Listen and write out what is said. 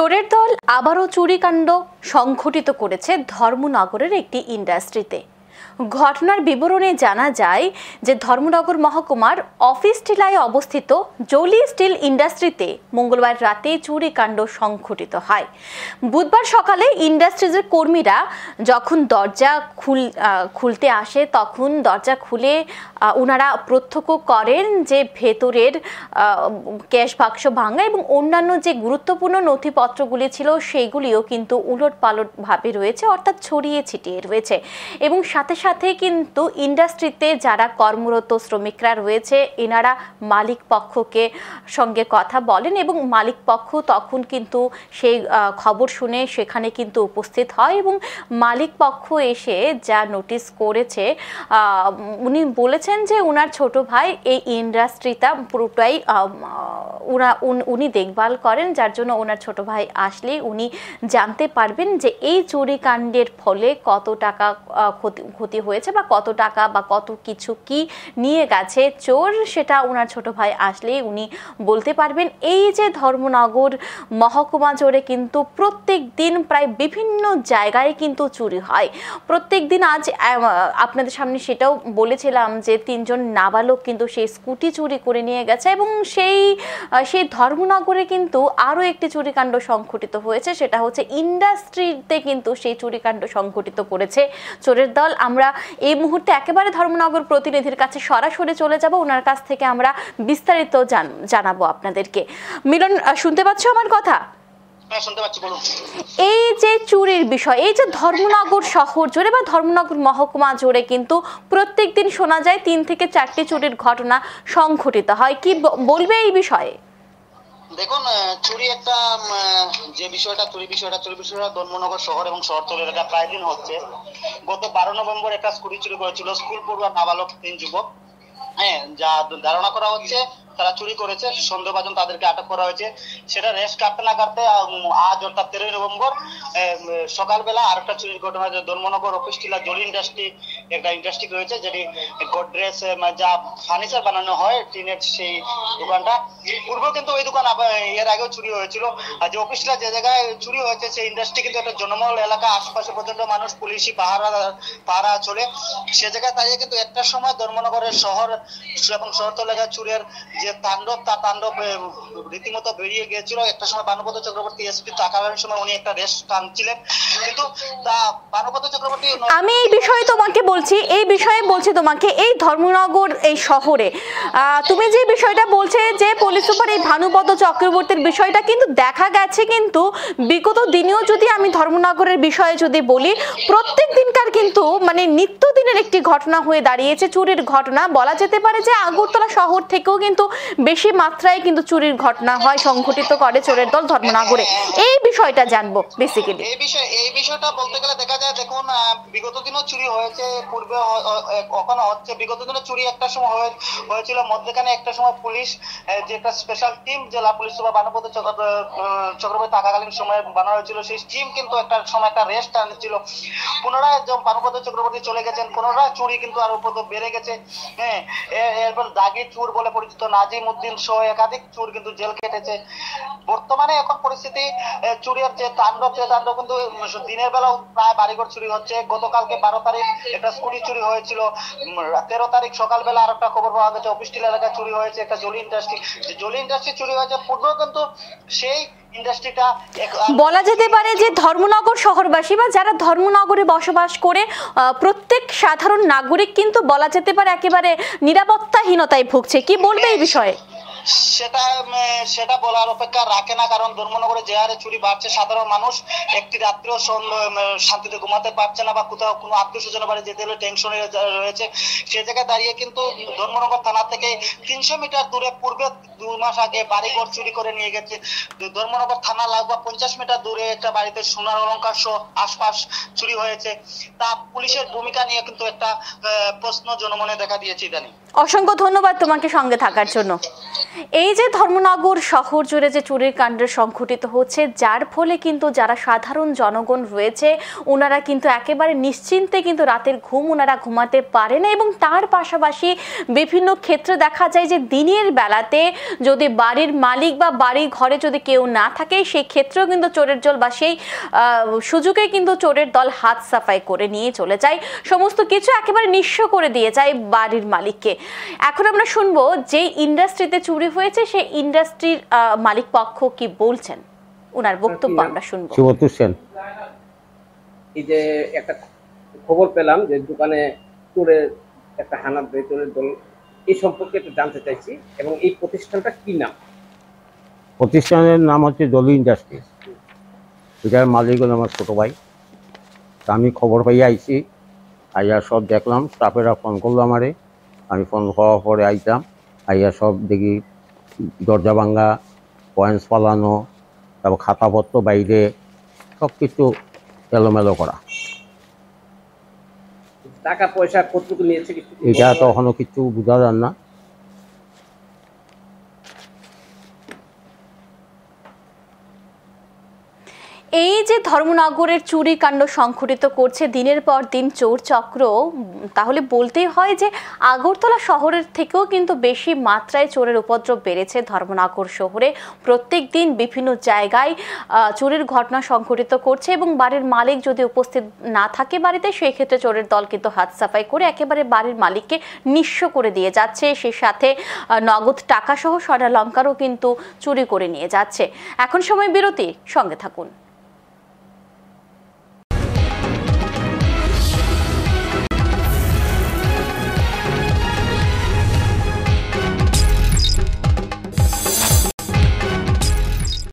চোরের দল আবারও চুরিকাণ্ড সংঘটিত করেছে ধর্মনগরের একটি ইন্ডাস্ট্রিতে। ঘটনার বিবরণে জানা যায় যে ধর্মনগর মহকুমার অফিস টিলায় অবস্থিত জলি স্টিল ইন্ডাস্ট্রিতে মঙ্গলবার রাতে চুরিকাণ্ড সংঘটিত হয়। বুধবার সকালে ইন্ডাস্ট্রিজের কর্মীরা যখন দরজা খুলতে আসে তখন দরজা খুলে ওনারা প্রত্যক্ষ করেন যে ভেতরের ক্যাশ বাক্স ভাঙা এবং অন্যান্য যে গুরুত্বপূর্ণ নথিপত্রগুলি ছিল সেগুলিও কিন্তু উলটপালট ভাবে রয়েছে, অর্থাৎ ছড়িয়ে ছিটিয়ে রয়েছে। এবং সাথে সাথে কিন্তু ইন্ডাস্ট্রিতে যারা কর্মরত শ্রমিকরা রয়েছে এনারা মালিক পক্ষকে সঙ্গে কথা বলেন এবং মালিক পক্ষ তখন কিন্তু সেই খবর শুনে সেখানে কিন্তু উপস্থিত হয় এবং মালিক পক্ষ এসে যা নোটিস করেছে উনি বলেছেন যে ওনার ছোট ভাই এই ইন্ডাস্ট্রিটা পুরোটাই উনি দেখভাল করেন, যার জন্য ওনার ছোট ভাই আসলে উনি জানতে পারবেন যে এই চুরিকাণ্ডের ফলে কত টাকা ক্ষতি হয়েছে বা কত টাকা বা কত কিছু কি নিয়ে গেছে চোর, সেটা ওনার ছোট ভাই আসলে উনি বলতে পারবেন। এই যে ধর্মনগর মহকুমা জুড়ে কিন্তু প্রত্যেক দিন প্রায় বিভিন্ন জায়গায় কিন্তু চুরি হয় প্রত্যেক দিন। আজ আপনাদের সামনে সেটাও বলেছিলাম যে 3 জন নাবালক কিন্তু সেই স্কুটি চুরি করে নিয়ে গেছে এবং সেই ধর্মনগরে কিন্তু আরো একটি চুরিকাণ্ড সংঘটিত হয়েছে, সেটা হচ্ছে ইন্ডাস্ট্রিতে কিন্তু সেই চুরিকাণ্ড সংঘটিত করেছে চোরের দল। আমরা এই মুহূর্তে একেবারে ধর্মনগর প্রতিনিধির কাছে সরাসরি চলে যাব, ওনার কাছ থেকে আমরা বিস্তারিত জানাবো আপনাদেরকে। মিলন, শুনতে পাচ্ছ আমার কথা? এই যে চুরির বিষয়, এই যে ধর্মনগর শহর জুড়ে বা ধর্মনগর মহকুমা জুড়ে কিন্তু প্রত্যেকদিন শোনা যায় 3 থেকে 4টি চুরির ঘটনা সংঘটিত হয়, কি বলবে এই বিষয়ে? দেখুন, চুরি একটা যে বিষয়টা চুরি বিষয়টা ধর্মনগর শহর এবং শহরতলি এলাকা প্রায় দিন হচ্ছে। গত 12 নভেম্বর একটা স্কুটি চুরি করেছিল স্কুল পড়ুয়া নাবালক 3 যুবক। যা ধারণা করা হচ্ছে তারা চুরি করেছে, সন্দেহভাজন তাদেরকে আটক করা হয়েছে। সেটা রেস্ট কাটতে না কাটতে আজ অর্থাৎ 13 নভেম্বর সকালবেলা আরেকটা চুরির ঘটনা হয়েছে ধর্মনগর অফিস টিলা জলি ইন্ডাস্ট্রি, একটা ইন্ডাস্ট্রি রয়েছে যেটি গোদরেজ যা ফার্নিচার বানানো হয় টিনের, সেই দোকানটা পূর্ব কিন্তু ওই দোকান এর আগেও চুরি হয়েছিল। আর যে অফিস টিলা যে জায়গায় চুরি হয়েছে সেই ইন্ডাস্ট্রি কিন্তু একটা জনবহুল এলাকা, আশপাশে পর্যন্ত মানুষ পুলিশি পাহারা চলে। সে জায়গায় দাঁড়িয়ে কিন্তু একটা সময় ধর্মনগরের শহর এবং শহরতলি এলাকায় চুরির যে তাণ্ডব, তার তাণ্ডব রীতিমতো বেরিয়ে গিয়েছিল। একটা সময় বানুপদ চক্রবর্তী এসপি থাকাকালীন সময় উনি একটা রেস্ট টানছিলেন, কিন্তু বানুপদ চক্রবর্তী, আমি এই বিষয়ে তোমাকে বলছি, তোমাকে এই ধর্মনগর এই শহরে তুমি যে বিষয়টা বলছে যে পুলিশ সুপার এই ভানুপদ চক্রবর্তীর বিষয়টা কিন্তু দেখা গেছে কিন্তু বিগত দিনেও যদি আমি ধর্মনগরের বিষয়ে যদি বলি প্রত্যেক দিনকার কিন্তু মানে নিত্যদিনের একটি ঘটনা হয়ে দাঁড়িয়েছে চুরির ঘটনা। বলা যেতে পারে যে আগরতলা শহর থেকেও কিন্তু বেশি মাত্রায় কিন্তু চুরির ঘটনা হয়, সংঘটিত করে চোরের দল ধর্মনগরে। এই বিষয়টা জানবো বেসিক্যালি। এই বিষয়টা বলতে গেলে দেখা যায়, দেখুন বিগত দিনও চুরি হয়েছে, পূর্বে এখনো হচ্ছে। বিগত দিনে চুরি একটা সময় হয়েছিল, মধ্যখানে একটা সময় পুলিশ যে একটা স্পেশাল টিম জেলা পুলিশ সুপার বানুপদ চক্রবর্তী থাকাকালীন সময় বানানো হয়েছিল, সেই টিম কিন্তু একটা সময় একটা রেস্ট আনছিল। পুনরায় বানুপদ চক্রবর্তী চলে গেছেন, পুনরায় চুরি কিন্তু আরো বেড়ে গেছে। এরপর দাগি চোর বলে পরিচিত নাজিম উদ্দিন সহ একাধিক চোর কিন্তু জেল কেটেছে। বর্তমানে এখন পরিস্থিতি চুরির যে তাণ্ডব কিন্তু দিনের বেলাও প্রায় বাড়িঘর চুরি হচ্ছে। গতকালকে 12 তারিখ একটা স্কুটি চুরি হয়েছিল, 13 তারিখ সকালবেলা আর একটা খবর পাওয়া গেছে অফিস টিলা এলাকায় চুরি হয়েছে একটা জলি ইন্ডাস্ট্রি চুরি হয়েছে। পূর্ব কিন্তু সেই ইন্ডাস্ট্রিটা বলা যেতে পারে যে ধর্মনগর শহরবাসী বা যারা ধর্মনগরে বসবাস করে প্রত্যেক সাধারণ নাগরিক কিন্তু বলা যেতে পারে একেবারে নিরাপত্তাহীনতায় ভুগছে, কি বলবে এই বিষয়ে? সেটা বলার অপেক্ষা রাখে না, কারণ ধর্মনগরে যে হারে চুরি বাড়ছে সাধারণ মানুষ একটি রাত্রেও শান্তিতে ঘুমাতে পারছে না বা কোথাও কোনো আত্মীয় স্বজনের বাড়ি যেতে হলে টেনশনে রয়েছে। সে জায়গায় দাঁড়িয়ে কিন্তু ধর্মনগর থানা থেকে 300 মিটার দূরে পূর্বে 2 মাস আগে বাড়িঘর চুরি করে নিয়ে গেছে। ধর্মনগর থানা লাগোয়া 50 মিটার দূরে একটা বাড়িতে সোনার অলংকার সহ আশপাশ চুরি হয়েছে। তা পুলিশের ভূমিকা নিয়ে কিন্তু একটা প্রশ্ন জনমনে দেখা দিয়েছে ইদানিং। অসংখ্য ধন্যবাদ তোমাকে সঙ্গে থাকার জন্য। এই যে ধর্মনগর শহর জুড়ে যে চুরির কাণ্ড সংঘটিত হচ্ছে, যার ফলে কিন্তু যারা সাধারণ জনগণ রয়েছে ওনারা কিন্তু একেবারে নিশ্চিন্তে কিন্তু রাতের ঘুম ওনারা ঘুমাতে পারে না, এবং তার পাশাপাশি বিভিন্ন ক্ষেত্রে দেখা যায় যে দিনের বেলাতে যদি বাড়ির মালিক বা বাড়ির ঘরে যদি কেউ না থাকে সেই ক্ষেত্রেও কিন্তু চোরের দল বা সেই সুযোগে কিন্তু চোরের দল হাত সাফাই করে নিয়ে চলে যায়, সমস্ত কিছু একেবারে নিঃস্ব করে দিয়ে যায় বাড়ির মালিককে। এখন আমরা শুনবো যে ইন্ডাস্ট্রিতে চুরি হয়েছে সেই ইন্ডাস্ট্রির মালিক পক্ষ কি বলছেন, ওনার বক্তব্য আমরা শুনবো। এই যে একটা খবর পেলাম যে দোকানে চোরের একটা হানা দেয়, চোরের দল, এই সম্পর্কে একটু জানতে চাইছি, এবং এই প্রতিষ্ঠানটা কি নাম? প্রতিষ্ঠানের নাম হচ্ছে জলি ইন্ডাস্ট্রিজ। এটার মালিক হল আমার ছোটো ভাই। আমি খবর পাইয়া আইছি, আইয়া সব দেখলাম, স্টাফেরা ফোন করলো আমারে, আমি ফোন হওয়ার পরে আইতাম, আইয়া সব দেখি দরজা ভাঙ্গা, পয়েন্টস পালানো, তারপর খাতাপত্র বাইরে সব কিছু এলোমেলো করা। টাকা পয়সা কতটুকু নিয়েছে এটা তখনও কিছু বোঝা যান না। এই যে ধর্মনগরের চুরি কাণ্ড সংঘটিত করছে দিনের পর দিন চোর চক্র, তাহলে বলতেই হয় যে আগরতলা শহরের থেকেও কিন্তু বেশি মাত্রায় চোরের উপদ্রব বেড়েছে ধর্মনগর শহরে। প্রত্যেক দিন বিভিন্ন জায়গায় চুরির ঘটনা সংঘটিত করছে, এবং বাড়ির মালিক যদি উপস্থিত না থাকে বাড়িতে, সেই ক্ষেত্রে চোরের দল কিন্তু হাত সাফাই করে একেবারে বাড়ির মালিককে নিঃস্ব করে দিয়ে যাচ্ছে। সে সাথে নগদ টাকা সহ স্বর্ণালংকারও কিন্তু চুরি করে নিয়ে যাচ্ছে। এখন সময় বিরতি, সঙ্গে থাকুন।